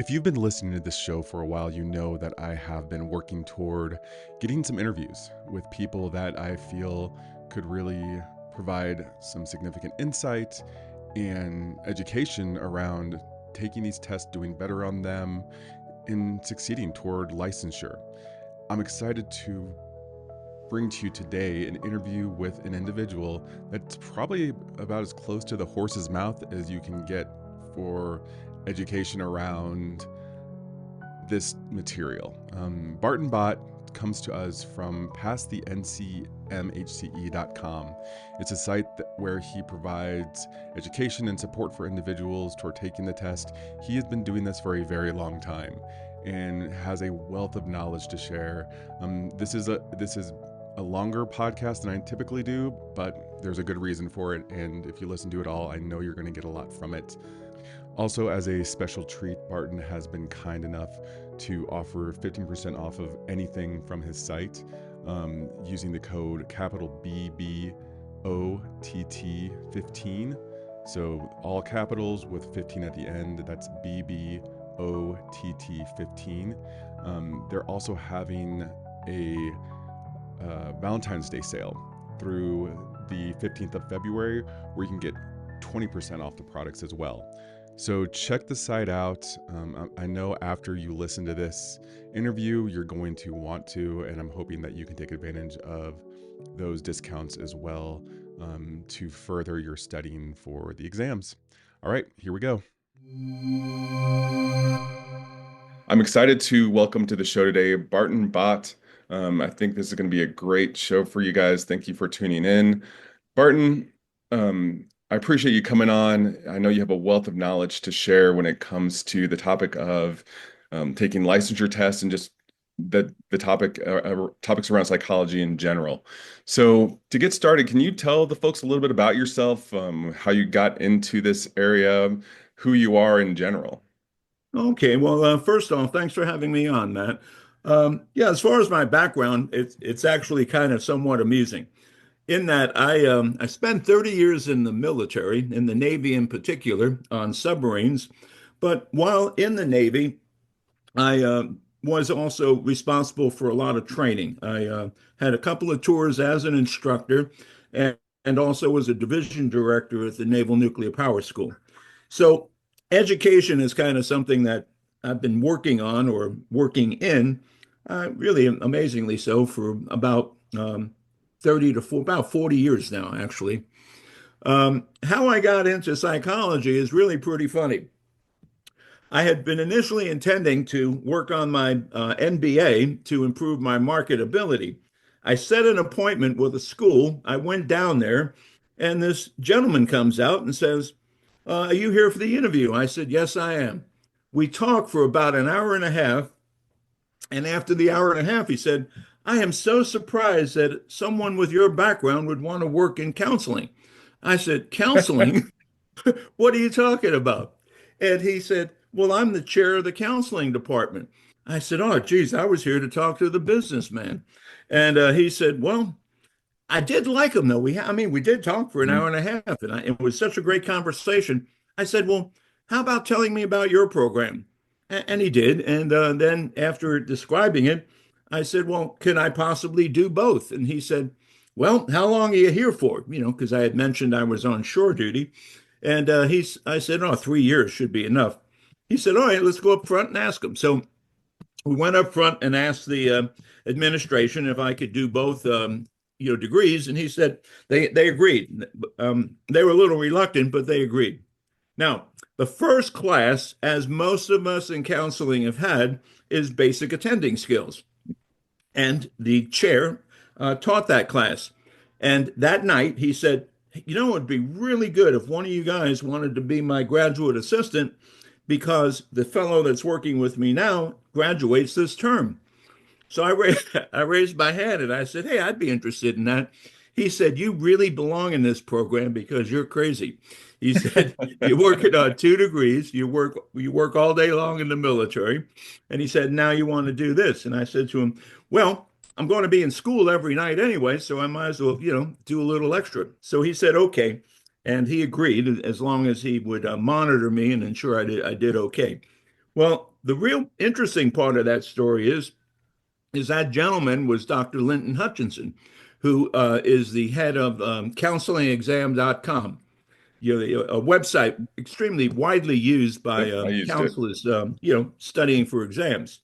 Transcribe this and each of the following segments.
If you've been listening to this show for a while, you know that I have been working toward getting some interviews with people that I feel could really provide some significant insight and education around taking these tests, doing better on them, and succeeding toward licensure. I'm excited to bring to you today an interview with an individual that's probably about as close to the horse's mouth as you can get for education around this material. Barton Bott comes to us from past the NCMHCE.com. It's a site where he provides education and support for individuals toward taking the test. He has been doing this for a very long time and has a wealth of knowledge to share. This is a longer podcast than I typically do, but there's a good reason for it. And if you listen to it all, I know you're going to get a lot from it. Also, as a special treat, Barton has been kind enough to offer 15% off of anything from his site using the code capital BBOTT15. So all capitals with 15 at the end. That's BBOTT15. They're also having a Valentine's Day sale through the 15th of February where you can get 20% off the products as well. So check the site out. I know after you listen to this interview, you're going to want to, and I'm hoping that you can take advantage of those discounts as well to further your studying for the exams. All right, here we go. I'm excited to welcome to the show today, Barton Bott. I think this is going to be a great show for you guys. Thank you for tuning in. Barton, I appreciate you coming on. I know you have a wealth of knowledge to share when it comes to the topic of taking licensure tests and just the topics around psychology in general. So to get started, can you tell the folks a little bit about yourself, how you got into this area, who you are in general? Okay, well, first off, thanks for having me on, Matt. Yeah, as far as my background, it's actually kind of somewhat amusing. In that I spent 30 years in the military, in the Navy in particular, on submarines. But while in the Navy, I was also responsible for a lot of training. I had a couple of tours as an instructor and also was a division director at the Naval Nuclear Power School. So education is kind of something that I've been working on or working in, really amazingly so, for about 40 years now, actually. How I got into psychology is really pretty funny. I had been initially intending to work on my MBA to improve my marketability. I set an appointment with a school. I went down there, and this gentleman comes out and says, are you here for the interview? I said, yes, I am. We talked for about an hour and a half. And after the hour and a half, he said, I am so surprised that someone with your background would want to work in counseling. I said, counseling? What are you talking about? And he said, well, I'm the chair of the counseling department. I said, oh, geez, I was here to talk to the businessman. And he said, well, I did like him, though. We did talk for an hour and a half, and it was such a great conversation. I said, well, how about telling me about your program? And he did. And then after describing it, I said, well, can I possibly do both? And he said, well, how long are you here for? Because I had mentioned I was on shore duty. And I said, oh, 3 years should be enough. He said, all right, let's go up front and ask him. So we went up front and asked the administration if I could do both degrees. And he said they agreed. They were a little reluctant, but they agreed. Now, the first class, as most of us in counseling have had, is basic attending skills. And the chair taught that class. And that night he said, it'd be really good if one of you guys wanted to be my graduate assistant, because the fellow that's working with me now graduates this term. So I raised my hand and I said, hey, I'd be interested in that. He said, you really belong in this program because you're crazy. He said, you're working on 2 degrees. You work all day long in the military. And he said, now you want to do this. And I said to him, well, I'm going to be in school every night anyway, so I might as well, do a little extra. So he said, okay. And he agreed as long as he would monitor me and ensure I did okay. Well, the real interesting part of that story is that gentleman was Dr. Linton Hutchinson, who is the head of counselingexam.com, a website extremely widely used by Yep, I used it. counselors, studying for exams.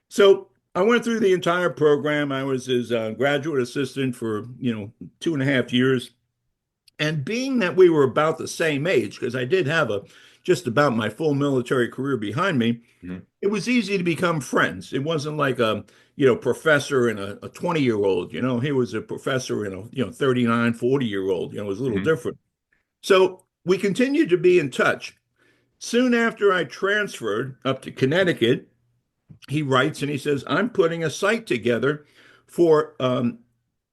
So I went through the entire program. I was his graduate assistant for 2.5 years, and being that we were about the same age, because I did have a just about my full military career behind me, Mhm. it was easy to become friends. It wasn't like a professor and a 20-year-old. He was a professor and a 39, 40-year-old. It was a little Mhm. different. So we continued to be in touch. Soon after I transferred up to Connecticut, he writes and he says, I'm putting a site together for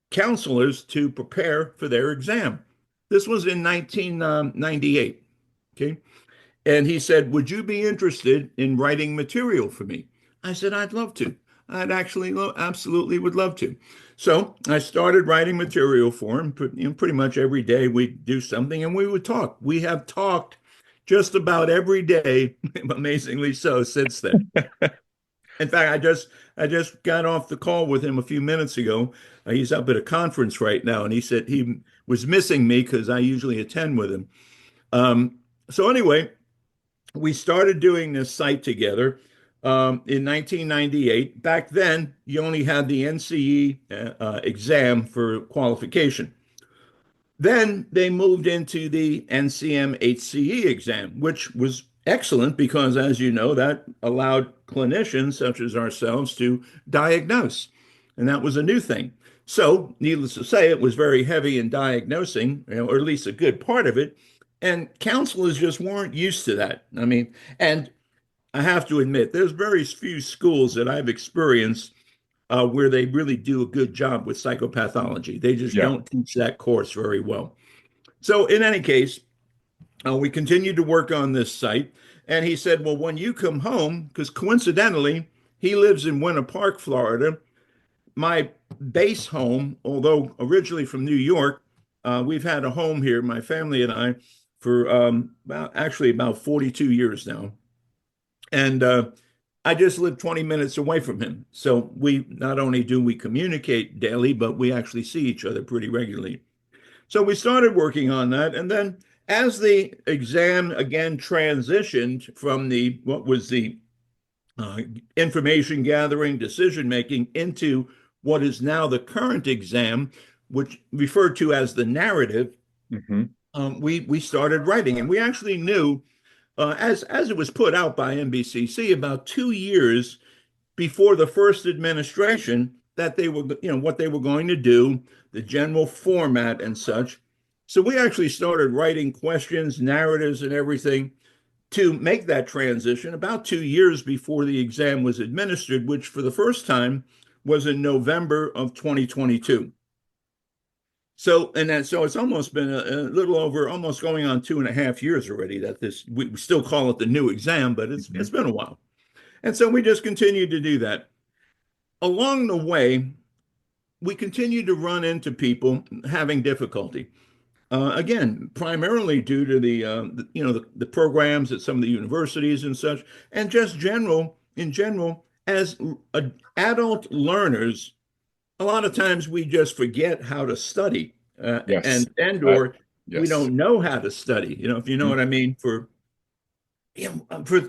counselors to prepare for their exam. This was in 1998. Okay. And he said, would you be interested in writing material for me? I said, I'd love to. I'd actually absolutely would love to. So I started writing material for him. Pretty much every day we'd do something and we would talk. We have talked just about every day, amazingly so, since then. In fact, I just got off the call with him a few minutes ago. He's up at a conference right now, and he said he was missing me because I usually attend with him. So anyway, we started doing this site together in 1998. Back then, you only had the NCE exam for qualification. Then they moved into the NCMHCE exam, which was excellent because, as you know, that allowed clinicians such as ourselves to diagnose. And that was a new thing. So, needless to say, it was very heavy in diagnosing, or at least a good part of it. And counselors just weren't used to that. I mean, and I have to admit, there's very few schools that I've experienced where they really do a good job with psychopathology. They just Yeah. don't teach that course very well. So, in any case, we continued to work on this site. And he said, well, when you come home, because coincidentally, he lives in Winter Park, Florida. My base home, although originally from New York, we've had a home here, my family and I, for about 42 years now. And I just live 20 minutes away from him. So we not only do we communicate daily, but we actually see each other pretty regularly. So we started working on that. And then as the exam again transitioned from the what was the uh, information gathering, decision making into what is now the current exam, which referred to as the narrative, Hmm. we started writing, and we actually knew as it was put out by NBCC about 2 years before the first administration that they were, what they were going to do, the general format and such. So we actually started writing questions, narratives, and everything to make that transition about 2 years before the exam was administered, which for the first time was in November of 2022. So it's almost been a little over, almost going on 2.5 years already that we still call it the new exam, but it's Hmm. been a while. And so we just continued to do that. Along the way, we continued to run into people having difficulty. Again, primarily due to the programs at some of the universities and such, and just in general, as adult learners, a lot of times we just forget how to study, Yes. and Uh, or we yes. don't know how to study. If you know Mhm. what I mean. For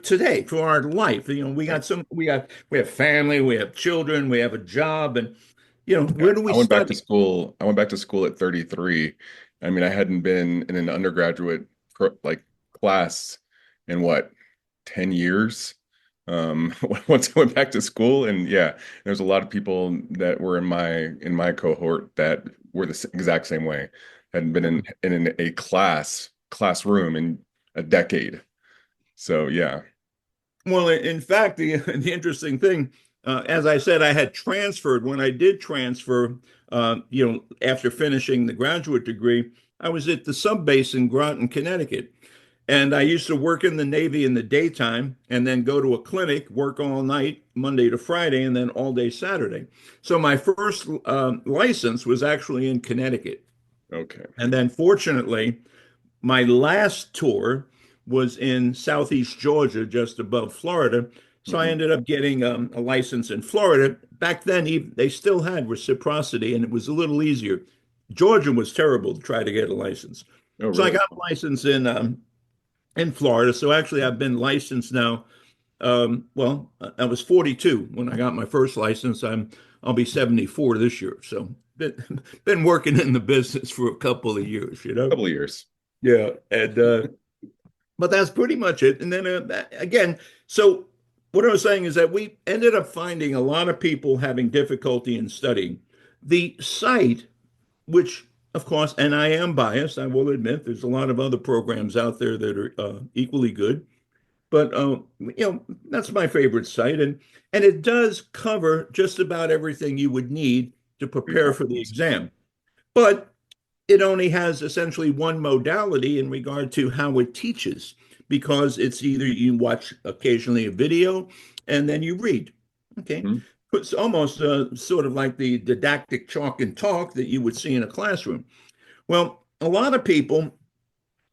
today, for our life, Yep. we have family, we have children, we have a job, and Yeah. where do we I went back to study? school. I went back to school at 33. I mean, I hadn't been in an undergraduate like class in what, 10 years? Once I went back to school, and yeah, there's a lot of people that were in my cohort that were the exact same way. Hadn't been in a classroom in a decade. So yeah. Well, in fact, the the interesting thing, as I said, I had transferred. When I did transfer, after finishing the graduate degree, I was at the sub base in Groton, Connecticut. And I used to work in the Navy in the daytime and then go to a clinic, work all night, Monday to Friday, and then all day Saturday. So my first license was actually in Connecticut. Okay. And then fortunately, my last tour was in southeast Georgia, just above Florida. So I Hmm. ended up getting a license in Florida. Back then, even, they still had reciprocity, and it was a little easier. Georgia was terrible to try to get a license. Oh, So I really? got a license in Florida. So actually, I've been licensed now. Well, I was 42 when I got my first license. I'll be 74 this year. So been working in the business for a couple of years, you know. Couple of years. Yeah, and but that's pretty much it. And then again, so what I was saying is that we ended up finding a lot of people having difficulty in studying. The site, which of course, and I am biased, I will admit, there's a lot of other programs out there that are equally good. But that's my favorite site, and it does cover just about everything you would need to For your prepare for the license. exam. But it only has essentially one modality in regard to how it teaches, because it's either you watch occasionally a video and then you read. Okay. Mhm. It's almost sort of like the didactic chalk and talk that you would see in a classroom. Well, a lot of people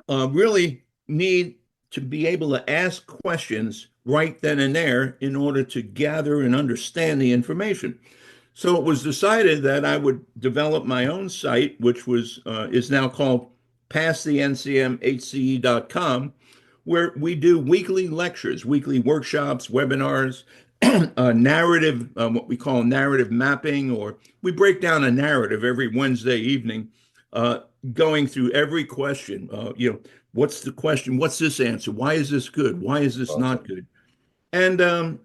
really need to be able to ask questions right then and there in order to gather and understand the information. So it was decided that I would develop my own site, which was is now called passthencmhce.com, where we do weekly lectures, weekly workshops, webinars, narrative, what we call narrative mapping, or we break down a narrative every Wednesday evening, uh, going through every question. What's the question? What's this answer? Why is this good? Why is this not Awesome. good? And so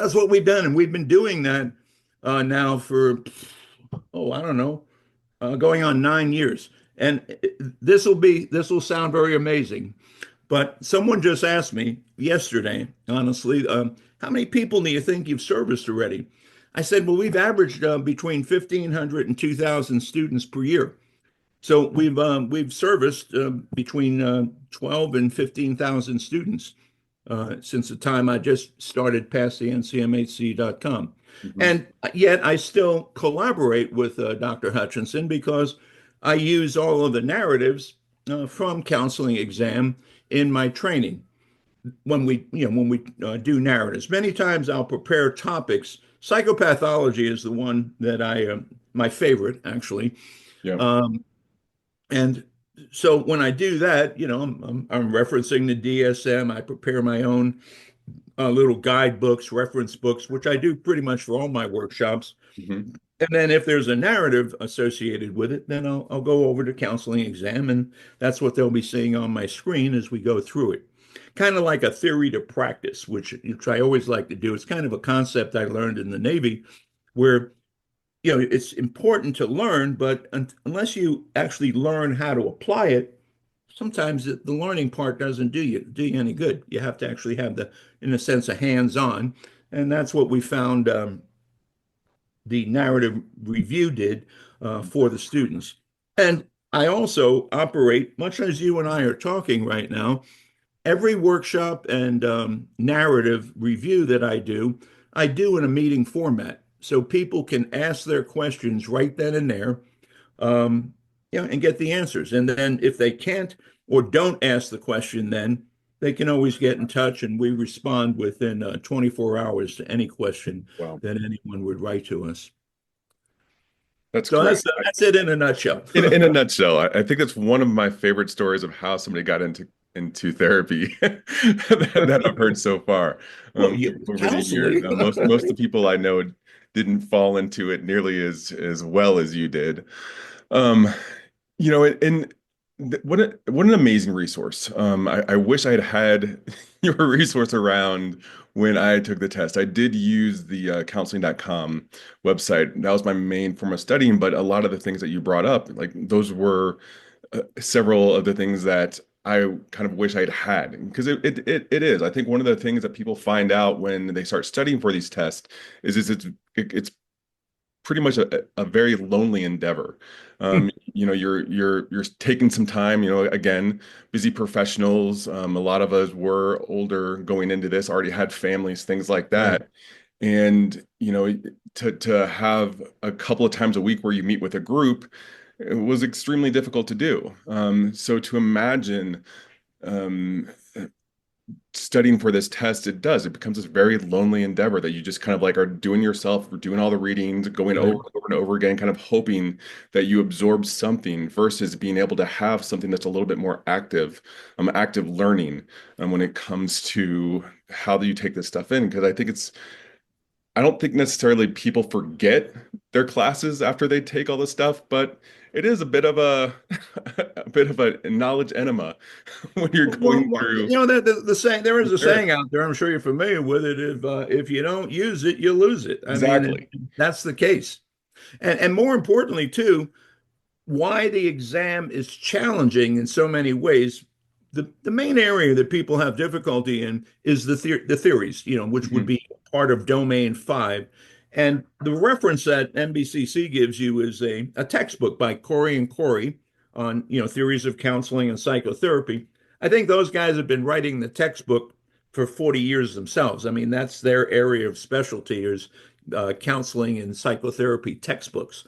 that's what we've done, and we've been doing that now for I don't know, going on 9 years. And this will sound very amazing, but someone just asked me yesterday, honestly, how many people do you think you've serviced already? I said, well, we've averaged between 1,500 and 2,000 students per year. So we've serviced between 12 and 15,000 students since the time I just started passthencmhce.com. Mhm. And yet I still collaborate with Dr. Hutchinson because I use all of the narratives from counseling exam in my training when we do narratives. Many times I'll prepare topics. Psychopathology is the one that my favorite actually. Yeah. Um, and so when I do that, I'm referencing the DSM. I prepare my own little guidebooks, reference books, which I do pretty much for all my workshops. Mhm. And then if there's a narrative associated with it, then I'll go over to counseling exam, and that's what they'll be seeing on my screen as we go through it. Kind of like a theory to practice, which I always like to do. It's kind of a concept I learned in the Navy, where it's important to learn, but unless you actually learn how to apply it, sometimes the learning part doesn't do you any good. You have to actually have in a sense, a hands-on, and that's what we found the narrative review did for the students. And I also operate, much as you and I are talking right now, every workshop and narrative review that I do in a meeting format. So people can ask their questions right then and there, and get the answers. And then if they can't or don't ask the question, then they can always get in touch, and we respond within 24 hours to any question Wow. that anyone would write to us. That's So great. that's it in a nutshell. In a nutshell, I think that's one of my favorite stories of how somebody got into therapy that I've heard so far Well, over the years. counseling. Most of the people I know didn't fall into it nearly as well as you did. Um, and what an amazing resource. I wish I'd had your resource around when I took the test. I did use the counseling.com website. That was my main form of studying, but a lot of the things that you brought up, like those were several of the things that I kind of wish I'd had because it is. I think one of the things that people find out when they start studying for these tests it's pretty much a very lonely endeavor. You're taking some time, again, busy professionals. A lot of us were older going into this, already had families, things like Right. that. And, to have a couple of times a week where you meet with a group, it was extremely difficult to do. So to imagine um, studying for this test, it becomes this very lonely endeavor that you just kind of like are doing yourself, doing all the readings, going over Right. and over and over again, kind of hoping that you absorb something versus being able to have something that's a little bit more active, active learning, when it comes to how do you take this stuff in. Because I don't think necessarily people forget their classes after they take all this stuff, but it is a bit of a a bit of a knowledge enema when you're going through The saying, there is a there. saying out there. I'm sure you're familiar with it. If you don't use it, you lose it. I mean, Exactly. that's the case. And more importantly, too, why the exam is challenging in so many ways. The main area that people have difficulty in is the theories, which would Mhm. be part of domain 5. And the reference that NBCC gives you is a textbook by Corey and Corey on, theories of counseling and psychotherapy. I think those guys have been writing the textbook for 40 years themselves. I mean, that's their area of specialty is counseling and psychotherapy textbooks.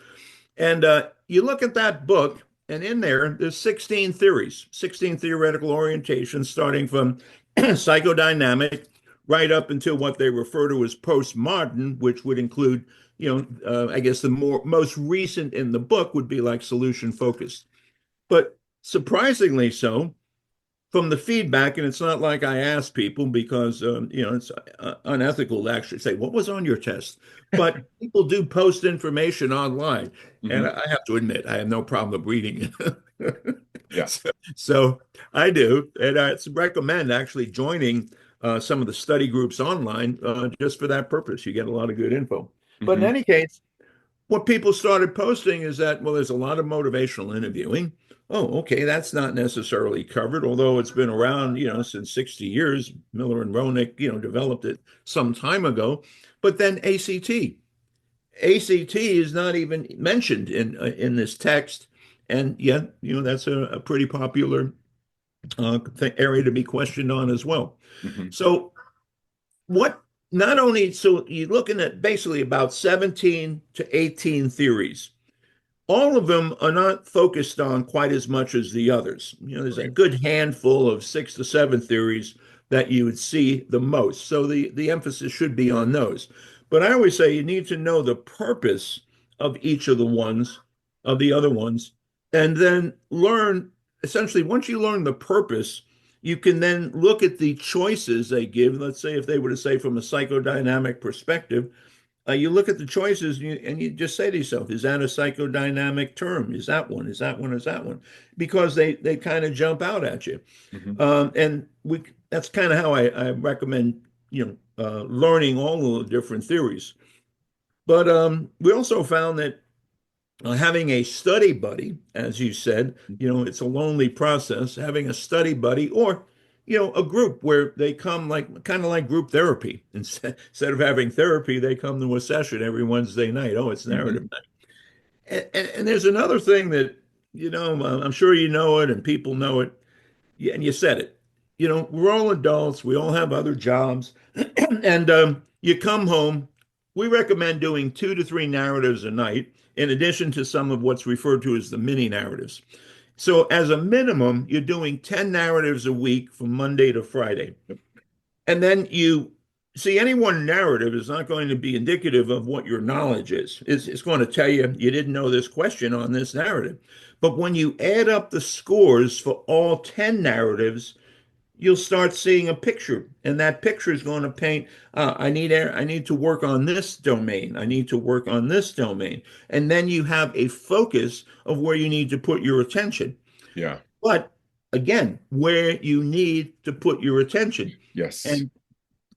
And you look at that book, and in there's 16 theories, 16 theoretical orientations, starting from psychodynamic right up until what they refer to as postmodern, which would include, I guess the most recent in the book would be like solution focused. But surprisingly so, from the feedback, and it's not like I ask people because it's unethical to actually say what was on your test, but people do post information online, and Mhm. I have to admit I have no problem reading it. Yeah. So I do, and I recommend actually joining some of the study groups online just for that purpose. You get a lot of good info. But in Hmm. any case, what people started posting is that, well, there's a lot of motivational interviewing. Oh, okay, that's not necessarily covered, although it's been around, since 60 years. Miller and Roenick, developed it some time ago. But then ACT. ACT is not even mentioned in this text. And yet, that's a pretty popular area to be questioned on as well. Hmm. So what not only so you're looking at basically about 17 to 18 theories. All of them are not focused on quite as much as the others. There's a Right. good handful of 6 to 7 theories that you would see the most. So the emphasis should be on those. But I always say you need to know the purpose of each of the other ones, and then learn essentially once you learn the purpose, you can then look at the choices they give. Let's say if they were to say from a psychodynamic perspective, you look at the choices and you just say to yourself, is that a psychodynamic term? Is that one? Is that one? Is that one? Because they kind of jump out at you. Hmm. And that's kind of how I recommend, learning all of the different theories. But we also found that having a study buddy, as you said, it's a lonely process. Having a study buddy or a group where they come like kind of like group therapy. Instead of having therapy, they come to a session every Wednesday night. Oh, it's Hmm. narrative night. And there's another thing that, I'm sure you know it and people know it. Yeah, and you said it. We're all adults. We all have other jobs. And you come home. We recommend doing 2 to 3 narratives a night, in addition to some of what's referred to as the mini narratives. So, as a minimum, you're doing 10 narratives a week from Monday to Friday. Yep. And then you see any one narrative is not going to be indicative of what your knowledge is. It's going to tell you didn't know this question on this narrative. But when you add up the scores for all 10 narratives, you'll start seeing a picture, and that picture is going to paint. I need to work on this domain. I need to work on this domain, and then you have a focus of where you need to put your attention. Yeah. But again, where you need to put your attention, Yes. and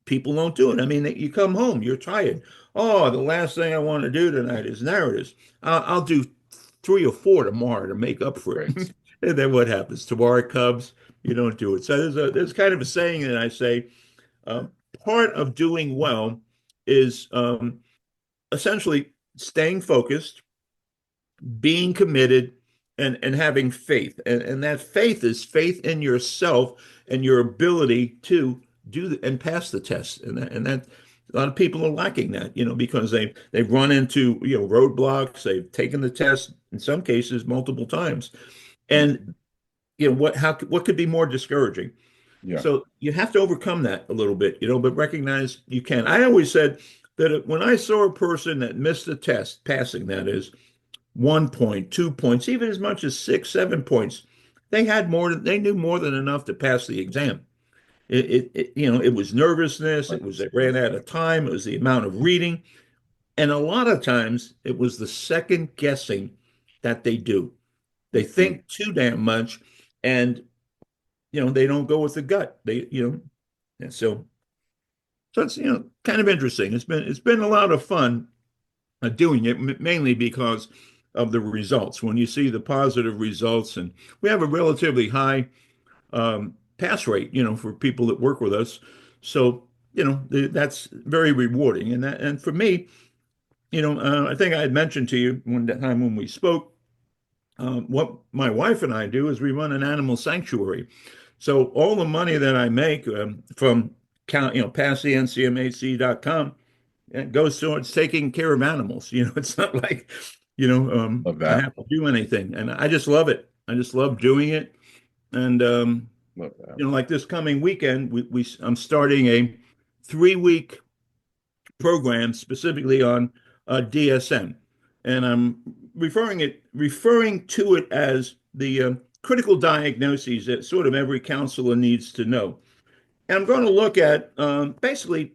people don't do it. I mean, you come home, you're tired. Oh, the last thing I want to do tonight is narratives. I'll do 3 or 4 tomorrow to make up for it. Right. And then what happens? Tomorrow comes, you don't do it. So there's kind of a saying that I say, uh, part of doing well is essentially staying focused, being committed, and having faith. And that faith is faith in yourself and your ability to and pass the test. And that a lot of people are lacking that, because they've run into roadblocks. They've taken the test in some cases multiple times, and Mhm. what could be more discouraging? Yeah. So you have to overcome that a little bit, but recognize you can. I always said that when I saw a person that missed a test, passing that is, 1 point, 2 points, even as much as 6, 7 points, they knew more than enough to pass the exam. It was nervousness. It was they ran out of time. It was the amount of reading. And a lot of times it was the second guessing that they do. They Mhm. think too damn much and, they don't go with the gut. And so it's, kind of interesting. It's been a lot of fun doing it, mainly because of the results. When you see the positive results, and we have a relatively high pass rate, for people that work with us. So, that's very rewarding. And for me, I think I had mentioned to you one time when we spoke, what my wife and I do is we run an animal sanctuary. So all the money that I make from pass the NCMHCE.com, it goes towards taking care of animals. It's not like, Love I that. have to do anything. And I just love it. I just love doing it. And Love that. like this coming weekend, I'm starting a 3-week program specifically on DSM, and I'm referring to it as the critical diagnoses that sort of every counselor needs to know. And I'm going to look at basically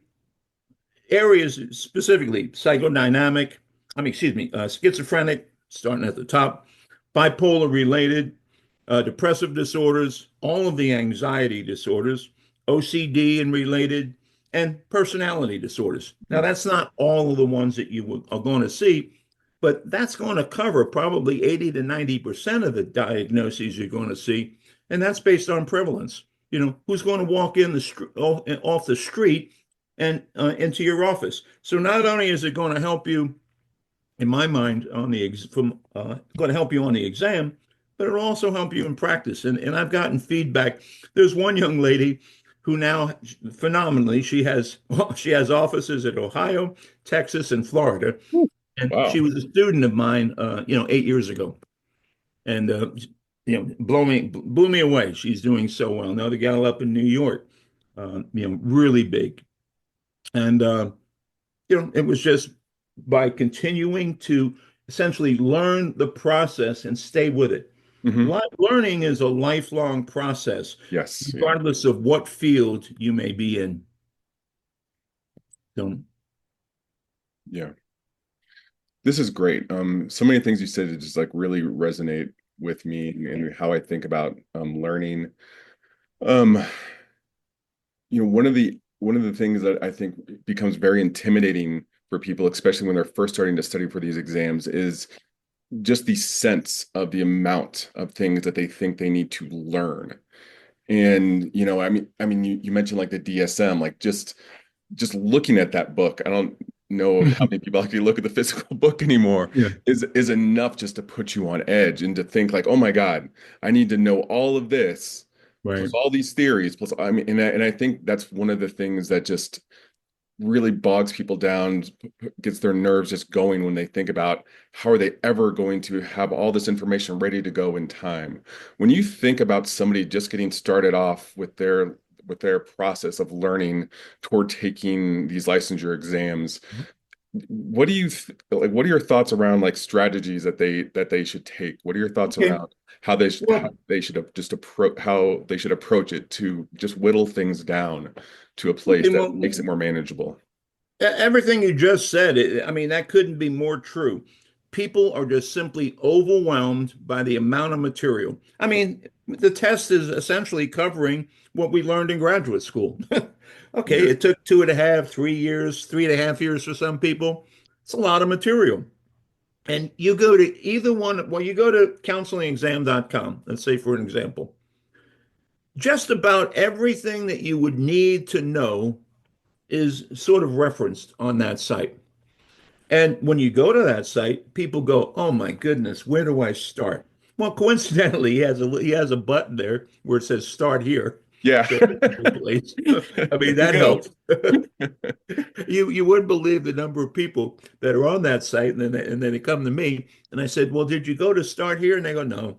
areas specifically psychodynamic, schizophrenic, starting at the top, bipolar related, depressive disorders, all of the anxiety disorders, OCD and related, and personality disorders. Now, Mhm. that's not all of the ones that you are going to see, but that's going to cover probably 80 to 90% of the diagnoses you're going to see. And that's based on prevalence. Who's going to walk off the street and into your office? So not only is it going to help you, in my mind, going to help you on the exam, but it'll also help you in practice. And I've gotten feedback. There's one young lady who now, phenomenally, she has offices at Ohio, Texas, and Florida, Whew. and she Wow. was a student of mine, 8 years ago, and blew me away. She's doing so well. Another gal up in New York, really big, and it was just by continuing to essentially learn the process and stay with it. Hmm. Learning is a lifelong process, Yes. Yeah. regardless of what field you may be in. So, Yeah. This is great. So many things you said that just like really resonate with me and how I think about learning. Um, one of the things that I think becomes very intimidating for people, especially when they're first starting to study for these exams, is just the sense of the amount of things that they think they need to learn. And I mean, you mentioned like the DSM, like just looking at that book. I don't know how many people actually look at the physical book anymore. yeah, Is enough just to put you on edge and to think like, oh my God, I need to know all of this, plus right. all these theories, plus I mean, and I think that's one of the things that just really bogs people down, gets their nerves just going when they think about how are they ever going to have all this information ready to go in time. When you think about somebody just getting started off with their process of learning toward taking these licensure exams, what do you like? What are your thoughts around like strategies that they should take? What are your thoughts Okay. around how they should how Well, they should just approach how they should approach it to just whittle things down to a place okay. that Well, makes it more manageable? everything you just said, I mean, that couldn't be more true. People are just simply overwhelmed by the amount of material. I mean, the test is essentially covering what we learned in graduate school. Okay, Yeah. it took 2.5, 3 years, 3.5 years for some people. It's a lot of material. And you go to either one, well, you go to counselingexam.com, let's say for an example. Just about everything that you would need to know is sort of referenced on that site. And when you go to that site, people go, "Oh my goodness, where do I start?" Well, coincidentally, he has a button there where it says "Start here." Yeah. So that's a good place. I mean, You that go. helps. You wouldn't believe the number of people that are on that site, and then they come to me, and I said, "Well, did you go to Start here?" And they go, "No."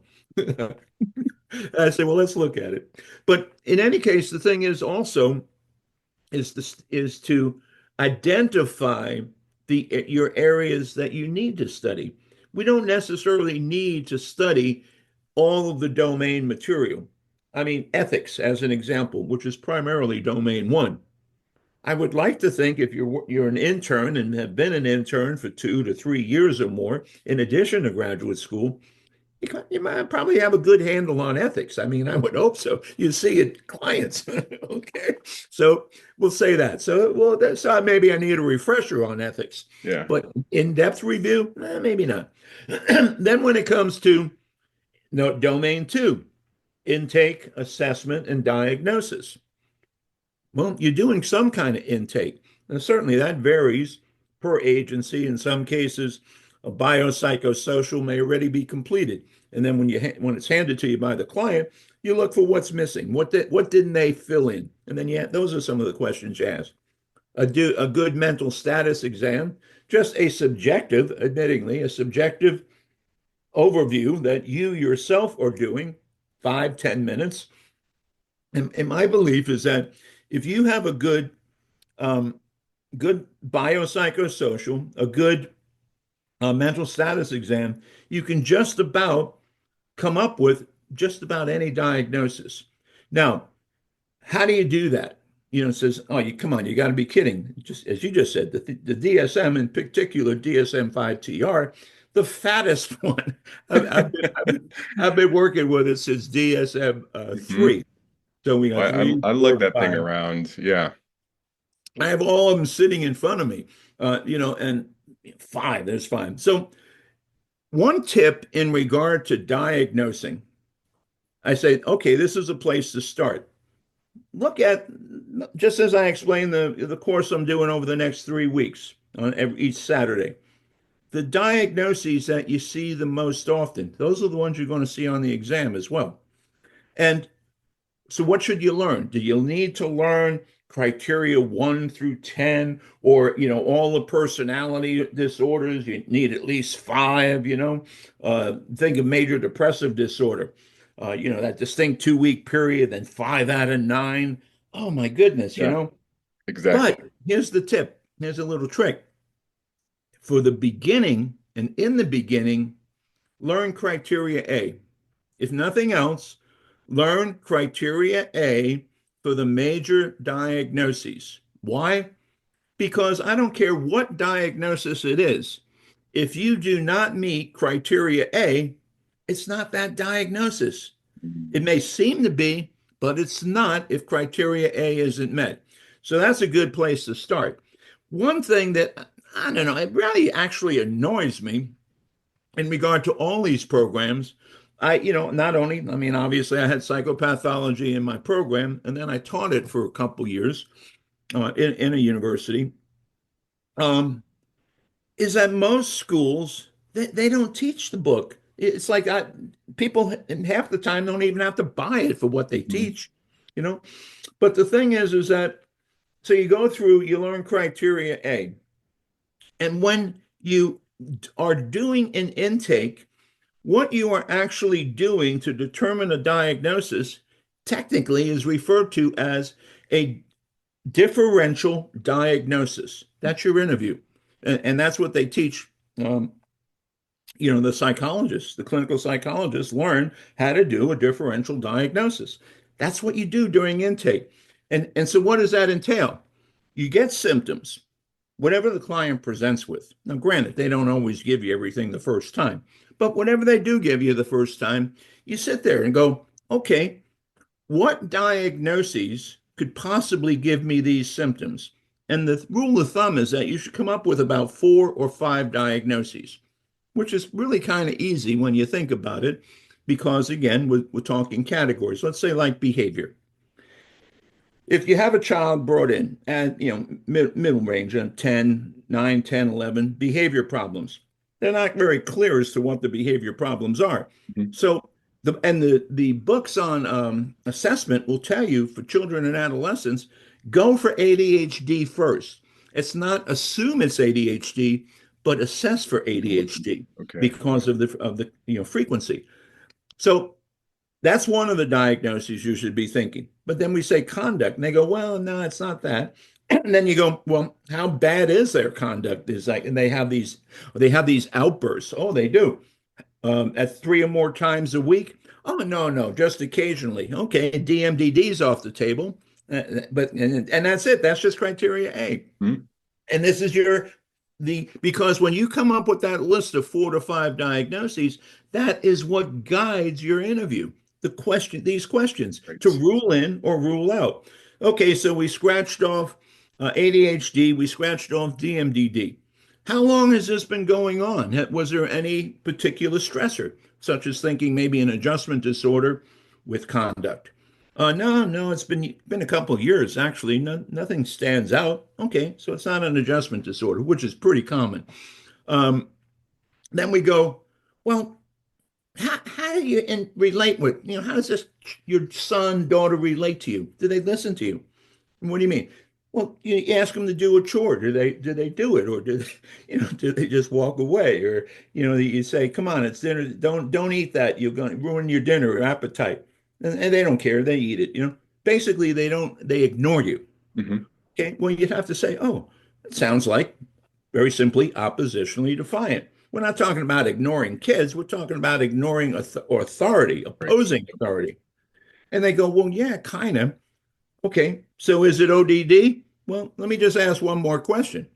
I say, well, let's look at it. But in any case, the thing is also is to identify your areas that you need to study. We don't necessarily need to study all of the domain material. I mean, ethics, as an example, which is primarily domain one. I would like to think if you're an intern and have been an intern for 2 to 3 years or more, in addition to graduate school, you might probably have a good handle on ethics. I mean, I would hope so. You see it, clients. Okay. So we'll say that. So, well, so maybe I need a refresher on ethics, Yeah. but in-depth review, maybe not. Then when it comes to domain two, intake, assessment, and diagnosis. Well, you're doing some kind of intake. And certainly that varies per agency. In some cases, a biopsychosocial may already be completed. And then when it's handed to you by the client, you look for what's missing. What didn't they fill in? And then those are some of the questions you ask. A good mental status exam, just admittingly, a subjective overview that you yourself are doing, 5-10 minutes. And my belief is that if you have a good biopsychosocial, a good mental status exam, you can just about come up with just about any diagnosis. Now, how do you do that? It says, oh, come on, you got to be kidding. Just as you just said, the DSM, in particular, DSM-5-TR, the fattest one I've been working with it since DSM-3. So we got three, I lug four, that thing five. around. Yeah. I have all of them sitting in front of me, and there's five. So one tip in regard to diagnosing, I say, okay, this is a place to start. Look at, just as I explained the course I'm doing over the next 3 weeks on each Saturday, the diagnoses that you see the most often, those are the ones you're going to see on the exam as well. And so what should you learn? Do you need to learn criteria 1 through 10, or all the personality disorders? You need at least 5. Think of major depressive disorder, that distinct 2-week period, then 5 out of 9. Oh my goodness. Yeah, exactly. But here's the tip. Here's a little trick. For the beginning, and in the beginning, learn criteria A. If nothing else, learn criteria A for the major diagnoses. Why? Because I don't care what diagnosis it is. If you do not meet criteria A, it's not that diagnosis. It may seem to be, but it's not if criteria A isn't met. So that's a good place to start. One thing that, I don't know, it really actually annoys me in regard to all these programs, not only, I mean, obviously I had psychopathology in my program, and then I taught it for a couple years in a university, is that most schools, they don't teach the book. It's like people in half the time don't even have to buy it for what they teach, But the thing is that, so you go through, you learn criteria A. And when you are doing an intake, what you are actually doing to determine a diagnosis technically is referred to as a differential diagnosis. That's your interview. And that's what they teach. The psychologists, the clinical psychologists learn how to do a differential diagnosis. That's what you do during intake. And so what does that entail? You get symptoms, whatever the client presents with. Now, granted, they don't always give you everything the first time, but whatever they do give you the first time, you sit there and go, okay, what diagnoses could possibly give me these symptoms? And the rule of thumb is that you should come up with about 4 or 5 diagnoses, which is really kind of easy when you think about it, because again, we're talking categories. Let's say like behavior. If you have a child brought in at, middle range, 9, 10, 11, behavior problems, they're not very clear as to what the behavior problems are. Mhm. So the books on assessment will tell you, for children and adolescents, go for ADHD first. It's not assume it's ADHD, but assess for ADHD Okay. because of the frequency. So That's one of the diagnoses you should be thinking. But then we say conduct, and they go, well, no, it's not that. And then you go, well, how bad is their conduct? Is like, and they have these outbursts. Oh, they do. At three or more times a week. Oh, no, no, just occasionally. Okay, DMDD's off the table. But that's it. That's just criteria A. Hmm. And this is because when you come up with that list of 4 to 5 diagnoses, that is what guides your interview. These questions Right. to rule in or rule out. Okay, so we scratched off ADHD, we scratched off DMDD. How long has this been going on? Was there any particular stressor, such as thinking maybe an adjustment disorder with conduct? No, no, it's been a couple of years actually. Nothing stands out. Okay, so it's not an adjustment disorder, which is pretty common. Um, then we go, well, how do you relate with, how does your son, daughter relate to you? Do they listen to you? What do you mean? Well, you ask them to do a chore. Do they do it, or do they just walk away? Or you say, "Come on, it's dinner. Don't eat that. You're going to ruin your dinner or appetite." And they don't care. They eat it. Basically, they ignore you. Hmm. Okay. Well, you'd have to say, "Oh, it sounds like very simply oppositionally defiant." We're not talking about ignoring kids. We're talking about ignoring authority, Right. opposing authority. And they go, "Well, yeah, kind of." Okay, so is it ODD? Well, let me just ask one more question.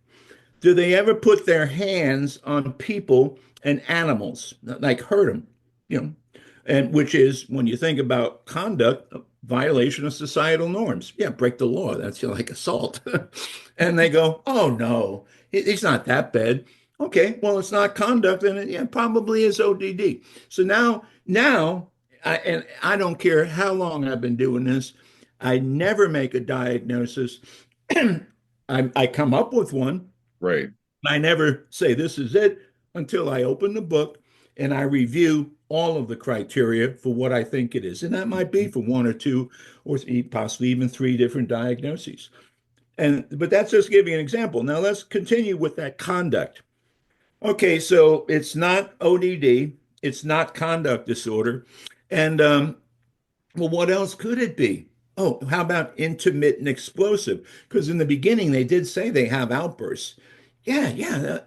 Do they ever put their hands on people and animals, like hurt them? You know, and which is when you think about conduct, a violation of societal norms. Yeah, break the law. That's like assault. And they go, "Oh no, he's not that bad." Okay, well, it's not conduct, and it probably is ODD. So now, I don't care how long I've been doing this. I never make a diagnosis. I come up with one. Right. I never say this is it until I open the book and I review all of the criteria for what I think it is. And that might be for one or two or possibly even 3 different diagnoses. But that's just giving an example. Now let's continue with that conduct. Okay, so it's not ODD, it's not conduct disorder. And well, what else could it be? Oh, how about intermittent explosive? Because in the beginning, they did say they have outbursts. Yeah, yeah.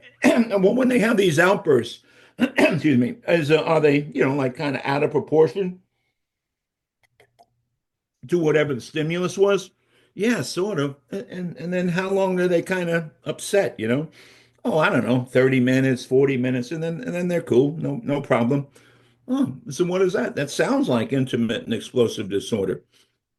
Well, when they have these outbursts, excuse me, are they, like kind of out of proportion to whatever the stimulus was? Yeah, sort of. And then how long are they kind of upset? Oh, I don't know, 30 minutes, 40 minutes, and then they're cool. No, no problem. Oh, so what is that? That sounds like intermittent explosive disorder.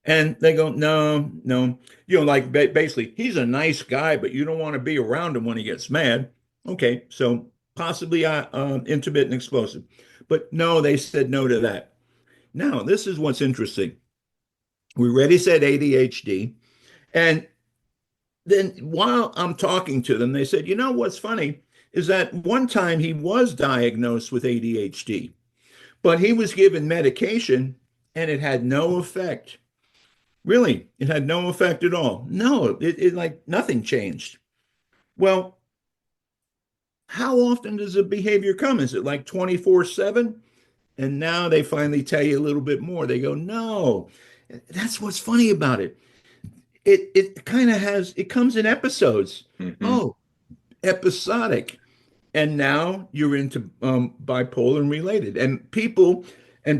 And they go, no, no. Like basically, he's a nice guy, but you don't want to be around him when he gets mad. Okay, so possibly intermittent explosive. But no, they said no to that. Now, this is what's interesting. We already said ADHD. And then while I'm talking to them, they said, what's funny is that one time he was diagnosed with ADHD, but he was given medication and it had no effect. Really, it had no effect at all. No, it like nothing changed. Well, how often does the behavior come? Is it like 24/7? And now they finally tell you a little bit more. They go, no, that's what's funny about it. It kind of it comes in episodes. Hmm. Oh, episodic. And now you're into bipolar and related. And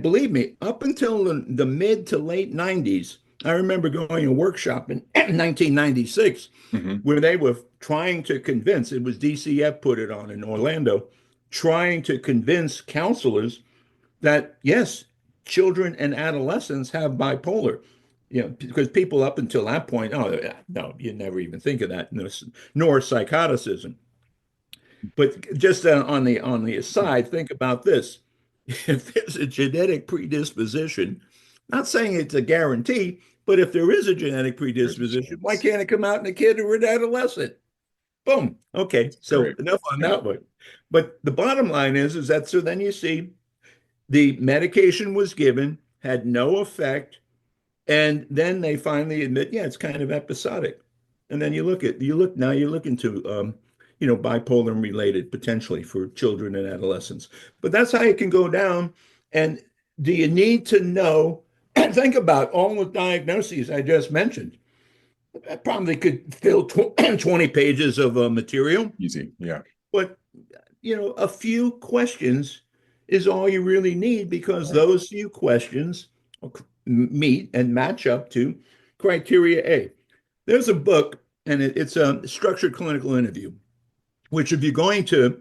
believe me, up until the mid to late 90s, I remember going to a workshop in 1996 Hmm. where they were trying to convince, it was DCF put it on in Orlando, trying to convince counselors that, yes, children and adolescents have bipolar. Because people up until that point, oh, no, you never even think of that, nor psychoticism. But just on the aside, think about this: if there's a genetic predisposition, not saying it's a guarantee, but if there is a genetic There's a predisposition, why chance. can't it come out in a kid or an adolescent? Boom. Okay, so Correct. enough on Yeah. that one. But the bottom line is that so then you see the medication was given, had no effect, and then they finally admit, yeah, it's kind of episodic. And then you look into bipolar and related potentially for children and adolescents. But that's how it can go down. And Do you need to know and think about all the diagnoses I just mentioned? I probably could fill 20 pages of material, Easy. Yeah. but a few questions is all you really need because Right. those few questions meet and match up to criteria A. There's a book, and it's a structured clinical interview, which if you're going to,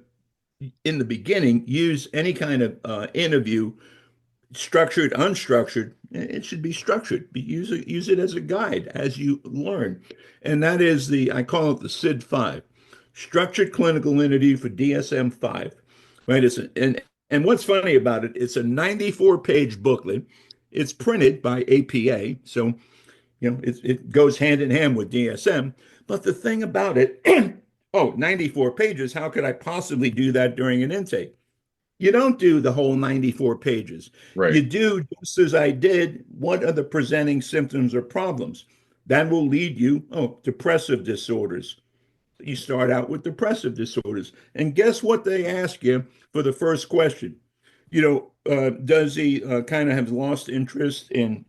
in the beginning, use any kind of interview, structured, unstructured, it should be structured. Use it as a guide as you learn. And that is I call it the SID 5, structured clinical interview for DSM 5, right? And what's funny about it, it's a 94-page booklet. It's printed by APA. So, it goes hand in hand with DSM. But the thing about it, oh, 94 pages, how could I possibly do that during an intake? You don't do the whole 94 pages. Right. You do just as I did. What are the presenting symptoms or problems? That will lead you, depressive disorders. You start out with depressive disorders. And guess what they ask you for the first question? Does he kind of have lost interest in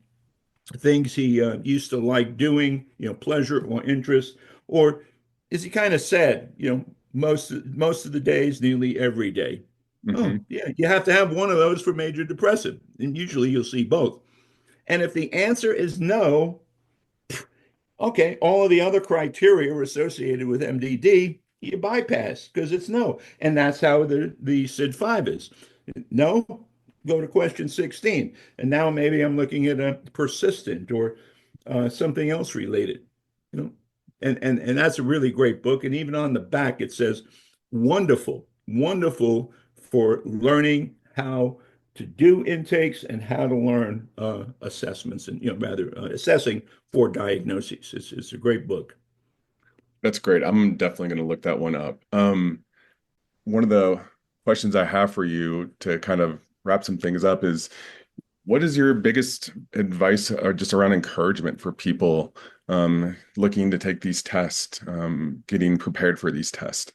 things he used to like doing, pleasure or interest? Or is he kind of sad, most of the days, nearly every day? Oh, Hmm. yeah, you have to have one of those for major depressive. And usually you'll see both. And if the answer is no, okay, all of the other criteria associated with MDD, you bypass because it's no. And that's how the SID 5 is. No, go to question 16. And now maybe I'm looking at a persistent or something else related. You know, and that's a really great book. And even on the back, it says, wonderful, wonderful for learning how to do intakes and how to learn assessments and, rather assessing for diagnoses. It's a great book. That's great. I'm definitely going to look that one up. One of the questions I have for you to kind of wrap some things up is, what is your biggest advice or just around encouragement for people looking to take these tests, getting prepared for these tests?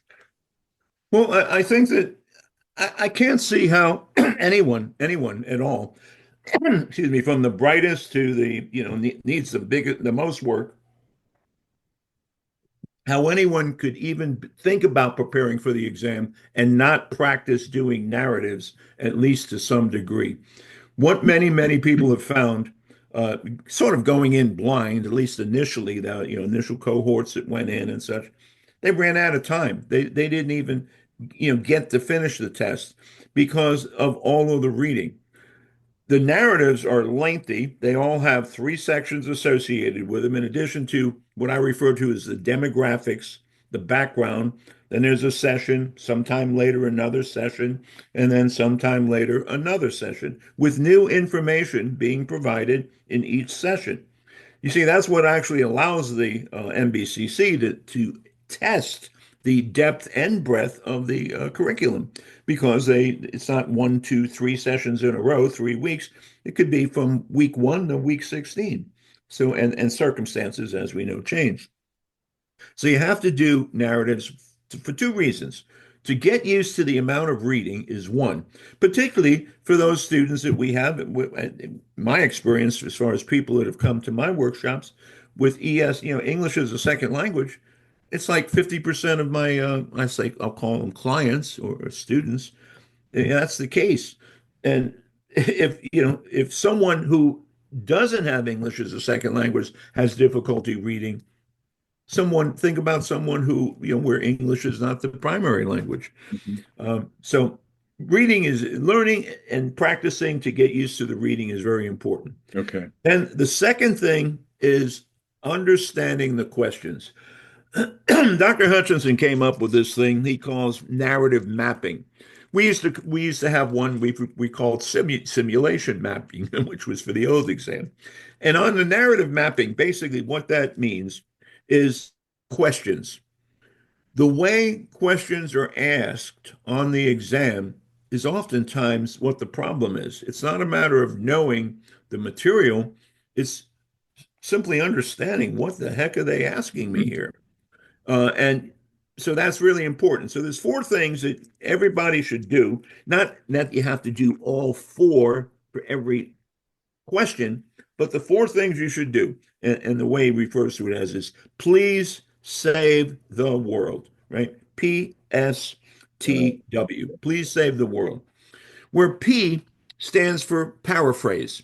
Well, I think that I can't see how anyone at all, excuse me, from the brightest to the, needs the most work, how anyone could even think about preparing for the exam and not practice doing narratives, at least to some degree. What many people have found, sort of going in blind, at least initially, the initial cohorts that went in and such, they ran out of time. They didn't even get to finish the test because of all of the reading. The narratives are lengthy. They all have 3 sections associated with them, in addition to what I refer to as the demographics, the background. Then there's a session, sometime later, another session, and then sometime later, another session, with new information being provided in each session. You see, that's what actually allows the NBCC to test the depth and breadth of the curriculum because it's not 1, 2, 3 sessions in a row, 3 weeks. It could be from week 1 to week 16. So, and circumstances, as we know, change. So you have to do narratives for 2 reasons. To get used to the amount of reading is one, particularly for those students that we have, in my experience, as far as people that have come to my workshops with English as a second language, it's like 50% of my, I'll call them clients or students. That's the case. And if someone who doesn't have English as a second language has difficulty reading, think about someone who, where English is not the primary language. Mhm. So learning and practicing to get used to the reading is very important. Okay. And the second thing is understanding the questions. Dr. Hutchinson came up with this thing he calls narrative mapping. We used to have one we called simulation mapping, which was for the oath exam. And on the narrative mapping, basically what that means is questions. The way questions are asked on the exam is oftentimes what the problem is. It's not a matter of knowing the material, it's simply understanding what the heck are they asking me here. And so that's really important. So there's 4 things that everybody should do. Not that you have to do all 4 for every question, but the four things you should do, and the way he refers to it as is please save the world, right? PSTW, please save the world, where P stands for paraphrase.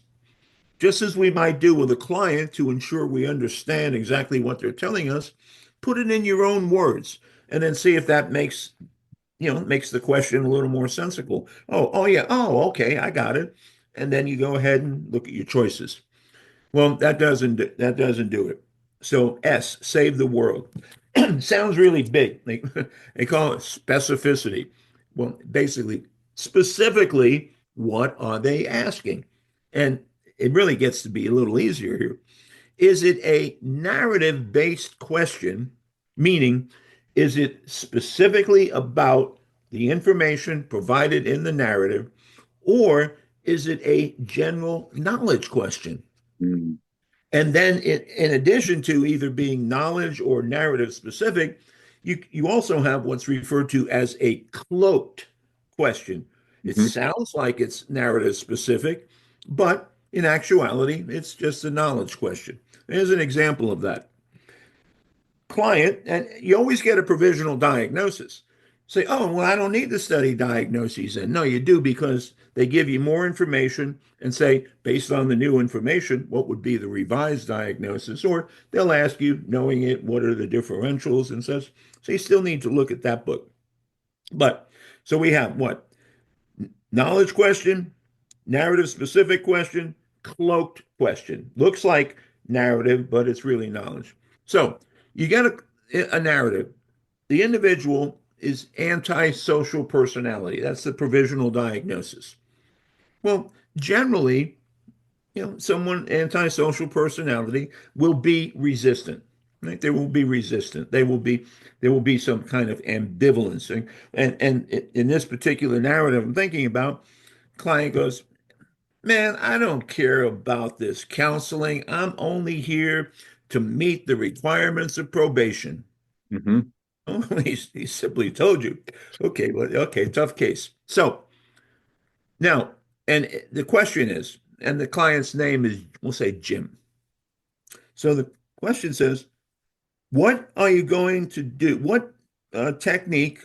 Just as we might do with a client to ensure we understand exactly what they're telling us, put it in your own words and then see if that makes the question a little more sensible. Oh yeah, oh okay, I got it. And then you go ahead and look at your choices. Well, that doesn't do it. So S, save the world. Sounds really big. They call it specificity. Well, basically, specifically, what are they asking? And it really gets to be a little easier here. Is it a narrative-based question? Meaning, is it specifically about the information provided in the narrative, or is it a general knowledge question? Mm. And then, in addition to either being knowledge or narrative specific, you also have what's referred to as a cloaked question. It Mhm. sounds like it's narrative specific, but in actuality, it's just a knowledge question. Here's an example of that. Client, and you always get a provisional diagnosis. Say, oh, well, I don't need to study diagnoses. And no, you do, because they give you more information and say, based on the new information, what would be the revised diagnosis? Or they'll ask you, knowing it, what are the differentials and such. So you still need to look at that book. But so we have what? Knowledge question, narrative specific question, cloaked question. Looks like narrative, but it's really knowledge. So you get a narrative. The individual is antisocial personality. That's the provisional diagnosis. Well, generally, someone antisocial personality will be resistant. Right? They will be resistant. There will be some kind of ambivalence. And in this particular narrative I'm thinking about, client goes, man, I don't care about this counseling. I'm only here to meet the requirements of probation. Mhm. Oh, he simply told you. Okay, well, okay, tough case. So now, and the question is, and the client's name is, we'll say Jim. So the question says, what are you going to do? What technique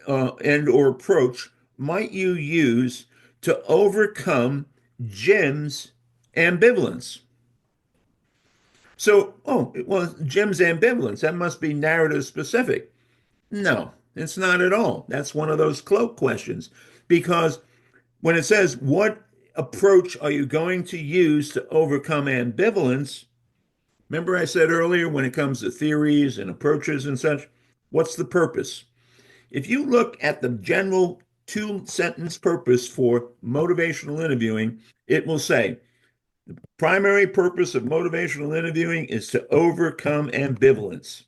and or approach might you use to overcome Jim's ambivalence? So, oh, well, Jim's ambivalence, that must be narrative specific. No, it's not at all. That's one of those cloak questions. Because when it says, what approach are you going to use to overcome ambivalence? Remember, I said earlier, when it comes to theories and approaches and such, what's the purpose? If you look at the general two-sentence purpose for motivational interviewing, it will say, primary purpose of motivational interviewing is to overcome ambivalence.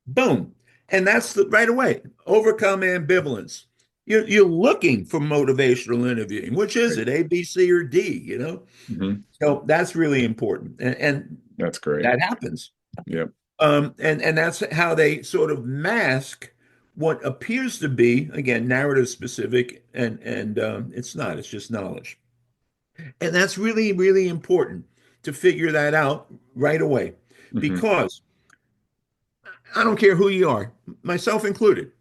Boom. And that's right away, overcome ambivalence. You're looking for motivational interviewing. Which is Right. it, A, B, C, or D? Mhm. So that's really important. And That's great. that happens. Yep. And that's how they sort of mask what appears to be, again, narrative specific, and it's not, it's just knowledge. And that's really, really important to figure that out right away, Mhm. because I don't care who you are, myself included.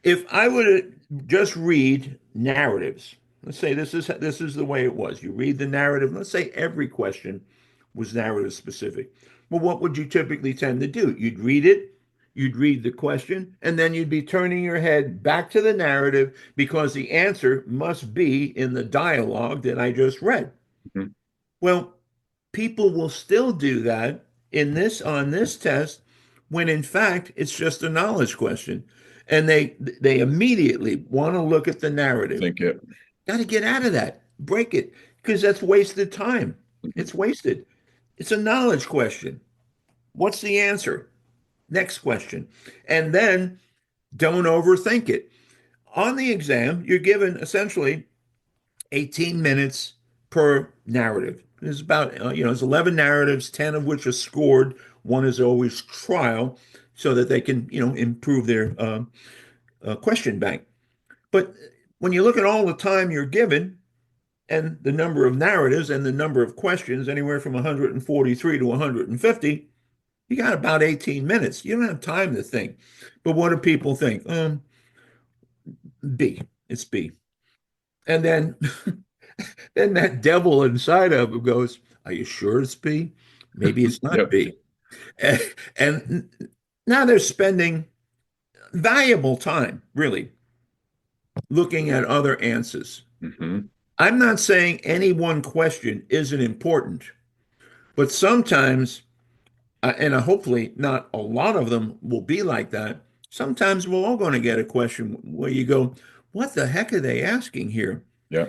If I were to just read narratives, let's say this is the way it was. You read the narrative. Let's say every question was narrative specific. Well, what would you typically tend to do? You'd read it, you'd read the question, and then you'd be turning your head back to the narrative because the answer must be in the dialogue that I just read. Mhm. Well, people will still do that on this test when in fact it's just a knowledge question, and they immediately want to look at the narrative. Think it. Got to get out of that, break it, because that's wasted time. Mhm. It's wasted. It's a knowledge question. What's the answer? Next question. And then don't overthink it. On the exam, you're given essentially 18 minutes per narrative. There's about, there's 11 narratives, 10 of which are scored. One is always trial, so that they can, improve their question bank. But when you look at all the time you're given, and the number of narratives and the number of questions, anywhere from 143 to 150, you got about 18 minutes. You don't have time to think. But what do people think? B. It's B. And then then that devil inside of him goes, "Are you sure it's B? Maybe it's not Yep. B." And, and now they're spending valuable time, really, looking at other answers. Hmm. I'm not saying any one question isn't important, but sometimes, and hopefully not a lot of them will be like that. Sometimes we're all going to get a question where you go, "What the heck are they asking here?" Yeah.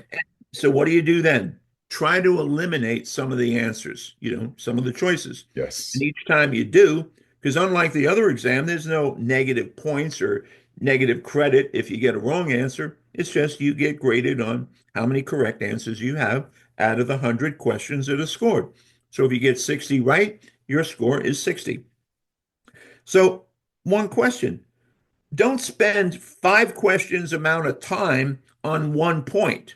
So what do you do then? Try to eliminate some of the answers, some of the choices. And Yes. each time you do, because unlike the other exam, there's no negative points or negative credit if you get a wrong answer. It's just you get graded on how many correct answers you have out of the 100 questions that are scored. So if you get 60 right, your score is 60. So one question. Don't spend 5 questions amount of time on one point.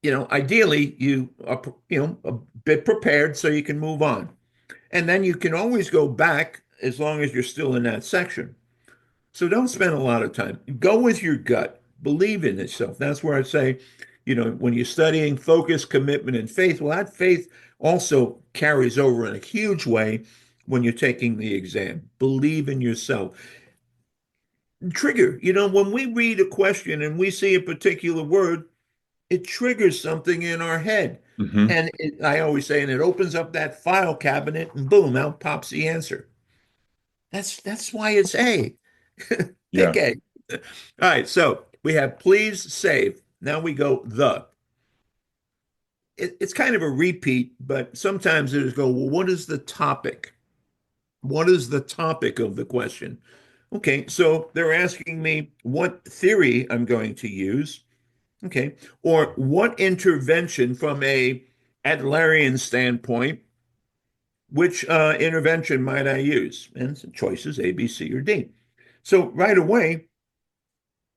Ideally you are, a bit prepared so you can move on. And then you can always go back as long as you're still in that section. So don't spend a lot of time. Go with your gut. Believe in yourself. That's where I say, when you're studying focus, commitment, and faith, well, that faith also carries over in a huge way when you're taking the exam. Believe in yourself. Trigger, when we read a question and we see a particular word, it triggers something in our head. Hmm. And I always say, and it opens up that file cabinet, and boom, out pops the answer. That's why it's A. Pick Yeah. A. All right, so we have please save. Now we go the. It's kind of a repeat, but sometimes they just go, well, what is the topic? What is the topic of the question? Okay, so they're asking me what theory I'm going to use. Okay. Or what intervention from a Adlerian standpoint, which intervention might I use? And some choices A, B, C, or D. So right away,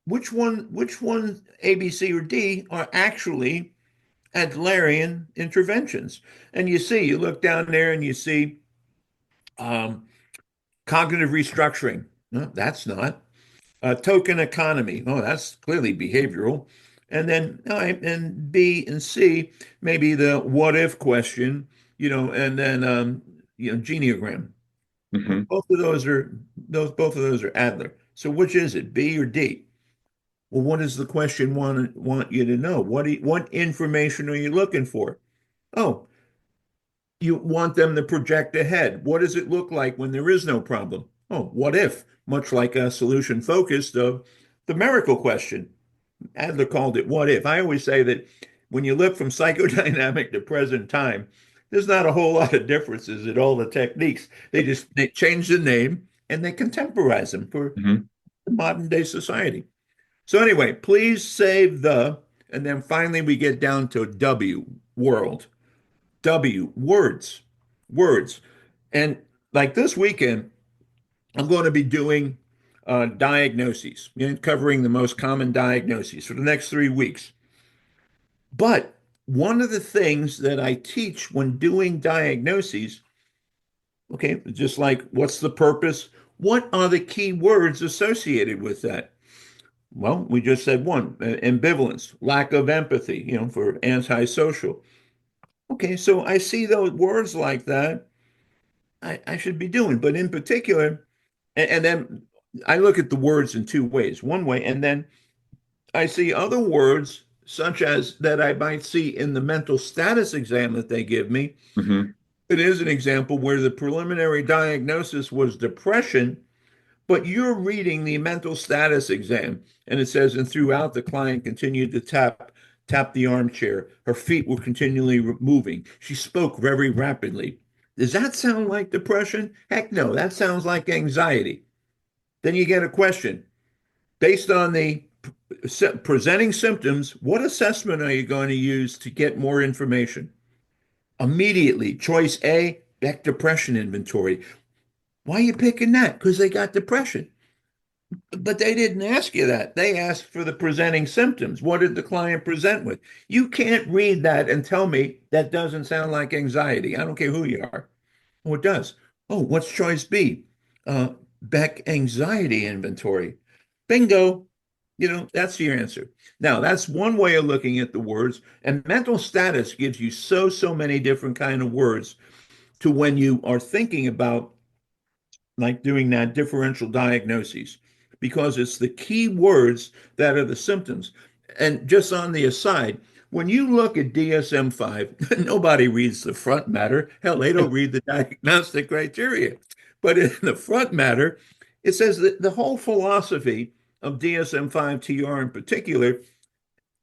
which one A, B, C, or D are actually Adlerian interventions? And you look down there and you see um, cognitive restructuring. No, that's not. Token economy. Oh, that's clearly behavioral. And then and B and C, maybe the what if question, and then geneogram. Well, Hmm. both of those are Adler. So which is it, B or D? Well, what does the question want you to know? What information are you looking for? Oh, you want them to project ahead. What does it look like when there is no problem? Oh, what if? Much like a solution focused of the miracle question. Adler called it what if. I always say that when you look from psychodynamic to present time, there's not a whole lot of differences in all the techniques. They change the name and they contemporize them for Hmm. modern day society. So anyway, please save the, and then finally we get down to W, world. W, words, words. And like this weekend, I'm going to be doing diagnoses, covering the most common diagnoses for the next 3 weeks. But one of the things that I teach when doing diagnoses, okay, just like what's the purpose? What are the key words associated with that? Well, we just said one, ambivalence, lack of empathy, for antisocial. Okay, so I see those words like that, I should be doing. But in particular, and then I look at the words in two ways. One way, and then I see other words, such as that I might see in the mental status exam that they give me. Hmm. It is an example where the preliminary diagnosis was depression, but you're reading the mental status exam, and it says, and throughout the client continued to tap the armchair. Her feet were continually moving. She spoke very rapidly. Does that sound like depression? Heck no, that sounds like anxiety. Then you get a question. Based on the presenting symptoms, what assessment are you going to use to get more information? Immediately, choice A, Beck Depression Inventory. Why are you picking that? Because they got depression. But they didn't ask you that. They asked for the presenting symptoms. What did the client present with? You can't read that and tell me that doesn't sound like anxiety. I don't care who you are. Oh, it does. Oh, what's choice B? Uh, Beck anxiety inventory. Bingo. That's your answer. Now, that's one way of looking at the words. And mental status gives you so many different kind of words to when you are thinking about like doing that differential diagnoses, because it's the key words that are the symptoms. And just on the aside, when you look at DSM-5, nobody reads the front matter. Hell, they don't read the diagnostic criteria. But in the front matter, it says that the whole philosophy of DSM-5 TR in particular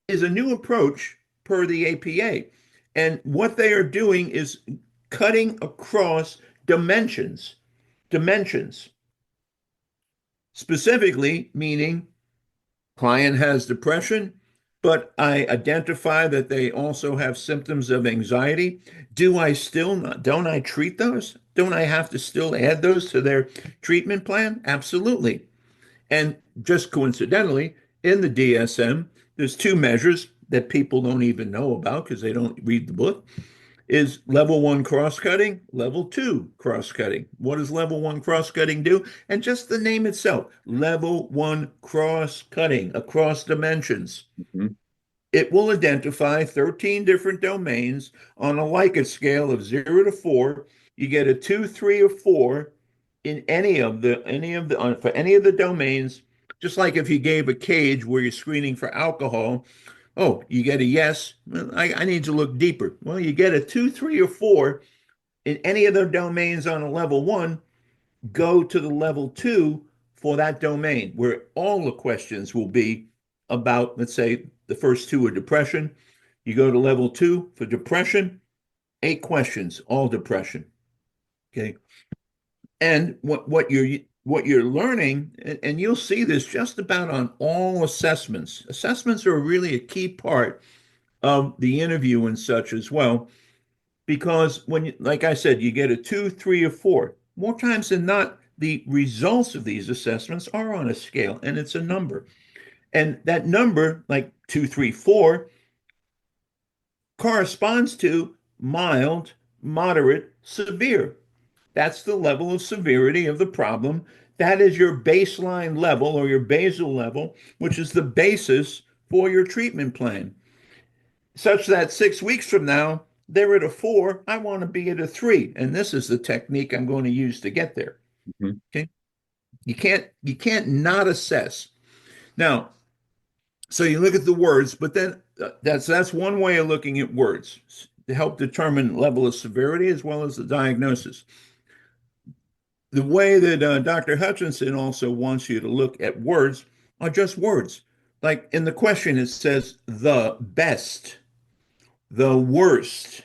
is a new approach per the APA. And what they are doing is cutting across dimensions, specifically meaning client has depression, but I identify that they also have symptoms of anxiety. Do I still not, don't I treat those? Don't I have to still add those to their treatment plan? Absolutely. And just coincidentally, in the DSM, there's two measures that people don't even know about because they don't read the book is level one cross-cutting, level two cross-cutting. What does level one cross-cutting do? And just the name itself, level one cross-cutting across dimensions. Mhm. It will identify 13 different domains on a Likert scale of 0 to 4. You get a 2, 3, or 4 in for any of the domains, just like if you gave a cage where you're screening for alcohol. Oh, you get a yes. Well, I need to look deeper. Well, you get a 2, 3, or 4 in any of the domains on a level one. Go to the level two for that domain, where all the questions will be about, let's say, the first two are depression. You go to level two for depression, 8 questions, all depression. Okay. And what you're learning, and you'll see this just about on all assessments. Assessments are really a key part of the interview and such as well, because when you, like I said, you get a 2, 3, or 4. More times than not, the results of these assessments are on a scale, and it's a number. And that number, like 2, 3, 4, corresponds to mild, moderate, severe. That's the level of severity of the problem. That is your baseline level or your basal level, which is the basis for your treatment plan. Such that 6 weeks from now, they're at a 4. I want to be at a 3. And this is the technique I'm going to use to get there. Mhm. Okay. You can't not assess. Now, so you look at the words, but then that's one way of looking at words to help determine level of severity as well as the diagnosis. The way that Dr. Hutchinson also wants you to look at words are just words. Like in the question, it says the best, the worst,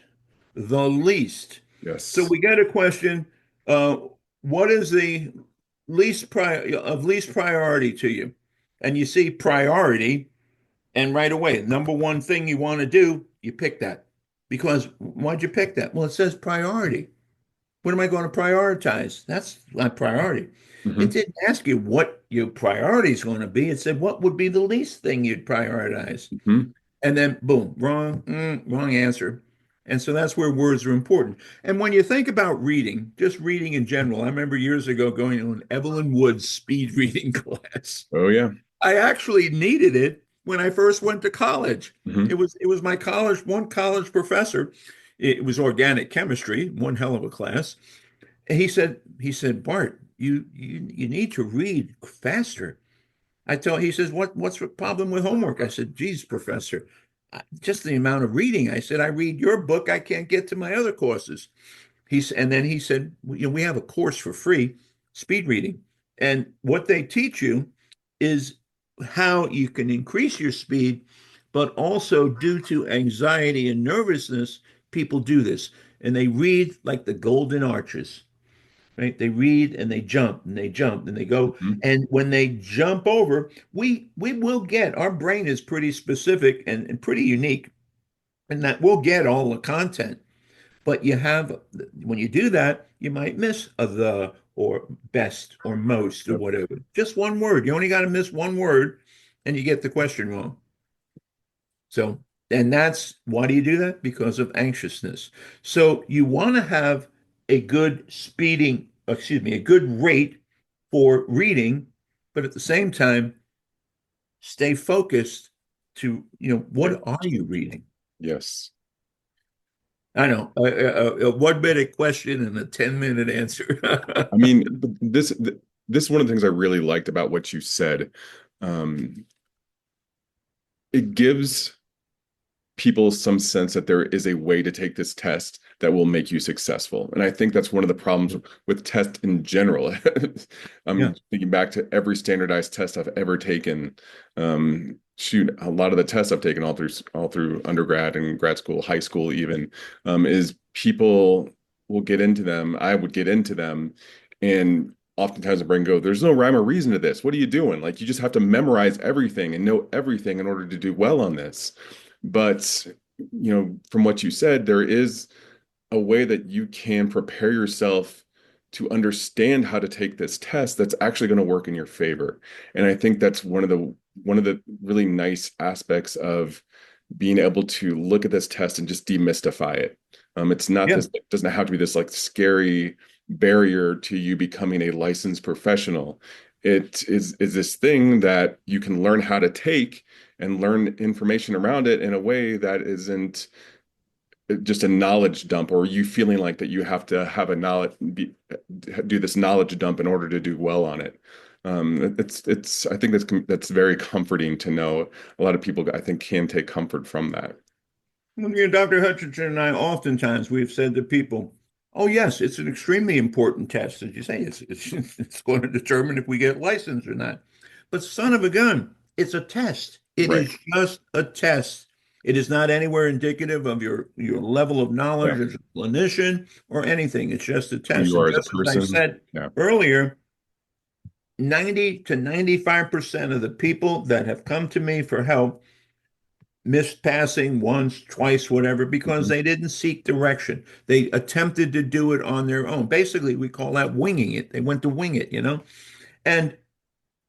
the least. So Yes. we got a question. Uh, what is the least priority to you? And you see priority, and right away, number one thing you want to do, you pick that. Because why'd you pick that? Well, it says priority. What am I going to prioritize? That's not priority. It Mhm. didn't ask you what your priority is going to be. It said what would be the least thing you'd prioritize. Mhm. And then boom, wrong answer. And so that's where words are important. And when you think about reading, just reading in general, I remember years ago going to an Evelyn Woods speed reading class. Oh yeah. I actually needed it when I first went to college. It Mhm. was it was my one college professor. It was organic chemistry, one hell of a class. And he said, Bart, you need to read faster. He says, what's the problem with homework? I said, geez, professor, just the amount of reading. I said, I read your book, I can't get to my other courses. And then he said, we have a course for free, speed reading. And what they teach you is how you can increase your speed, but also due to anxiety and nervousness, people do this. And they read like the golden arches, right? They read and they jump and they jump and they go. Mhm. And when they jump over, we will get, our brain is pretty specific and pretty unique, and that we'll get all the content. But when you do that, you might miss a the or best or most or Yep. whatever. Just one word. You only got to miss one word and you get the question wrong. So, and that's why do you do that? Because of anxiousness. So you want to have a good rate for reading, but at the same time, stay focused to, Great what are you question. reading? Yes. I know a 1 minute question and a 10-minute answer. I mean, this is one of the things I really liked about what you said. Um, it gives people some sense that there is a way to take this test that will make you successful. And I think that's one of the problems with tests in general. Yeah, I'm thinking back to every standardized test I've ever taken. Shoot, a lot of the tests I've taken all through undergrad and grad school, high school even, is people will get into them. I would get into them, and oftentimes the brain go, "There's no rhyme or reason to this. What are you doing? Like you just have to memorize everything and know everything in order to do well on this." But, from what you said, there is a way that you can prepare yourself to understand how to take this test that's actually going to work in your favor. And I think that's one of the really nice aspects of being able to look at this test and just demystify it. It's not yeah, this, it doesn't have to be this like scary barrier to you becoming a licensed professional. It is this thing that you can learn how to take and learn information around it in a way that isn't just a knowledge dump, or you feeling like that you have to have do this knowledge dump in order to do well on it. I think that's very comforting to know. A lot of people, I think, can take comfort from that. well, Dr. Hutchinson and I oftentimes we've said to people, "Oh yes, it's an extremely important test." As you say, it's it's going to determine if we get licensed or not. But son of a gun, it's a test. It Right. is just a test. It is not anywhere indicative of your level of Yeah. knowledge as a clinician or anything. It's just a Who test. you And are as a just as I person. said Yeah. earlier, 90 to 95% of the people that have come to me for help missed passing once, twice, whatever, because Mhm. they didn't seek direction. They attempted to do it on their own. Basically, we call that winging it. They went to wing it. And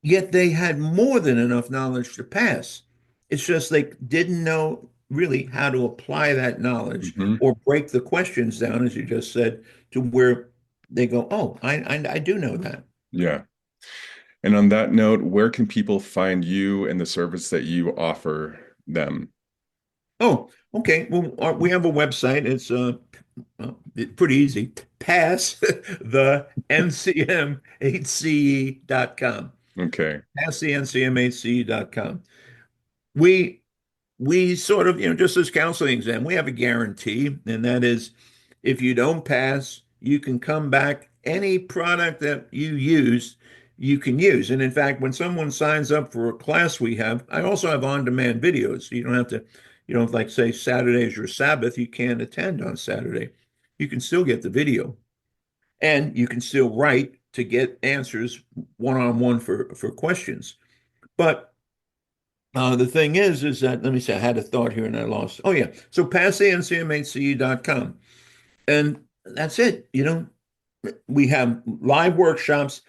yet they had more than enough knowledge to pass. It's just they didn't know really how to apply that knowledge Mhm. or break the questions down, as you just said, to where they go, oh, I do know that. Yeah. And on that note, where can people find you and the service that you offer them? Oh, okay. Well, we have a website. It's pretty easy. Pass the NCMHCE.com. Okay. Pass the NCMHCE.com. We we sort of, just as counseling exam, we have a guarantee, and that is if you don't pass, you can come back. Any product that you use, you can use. And in fact, when someone signs up for a class we have, I also have on-demand videos. So you don't like say Saturday is your Sabbath, you can't attend on Saturday. You can still get the video and you can still write to get answers one-on-one for questions. But the thing is that let me say, I had a thought here and I lost. Oh yeah, so passthencmhce.com, and that's it. We have live workshops.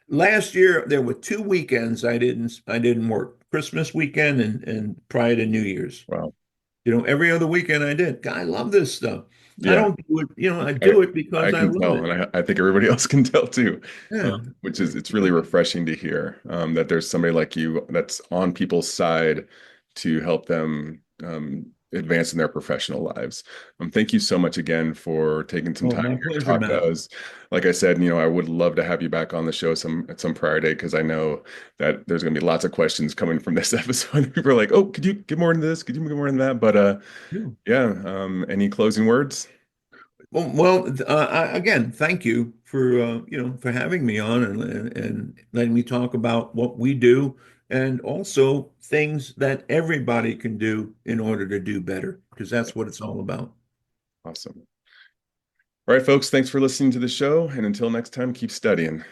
Last year there were 2 weekends I didn't work. Christmas weekend and prior to New Year's. Wow. Every other weekend I did. I love this stuff. I Yeah. don't do it. I I do it I because I can love tell, it. and I think everybody else can tell too. Yeah. Which is it's really refreshing to hear that there's somebody like you that's on people's side to help them advance in their professional lives. Thank you so much again for taking some Oh, time my here to pleasure, talk to Matt. us. Like I said, I would love to have you back on the show at some prior date because I know that there's going to be lots of questions coming from this episode. People are like, "Oh, could you get more into this? Could you get more into that?" But Yeah. yeah. Any closing words? Again, thank you for for having me on and letting me talk about what we do and also things that everybody can do in order to do better, because that's what it's all about. Awesome. All right, folks, thanks for listening to the show. And until next time, keep studying.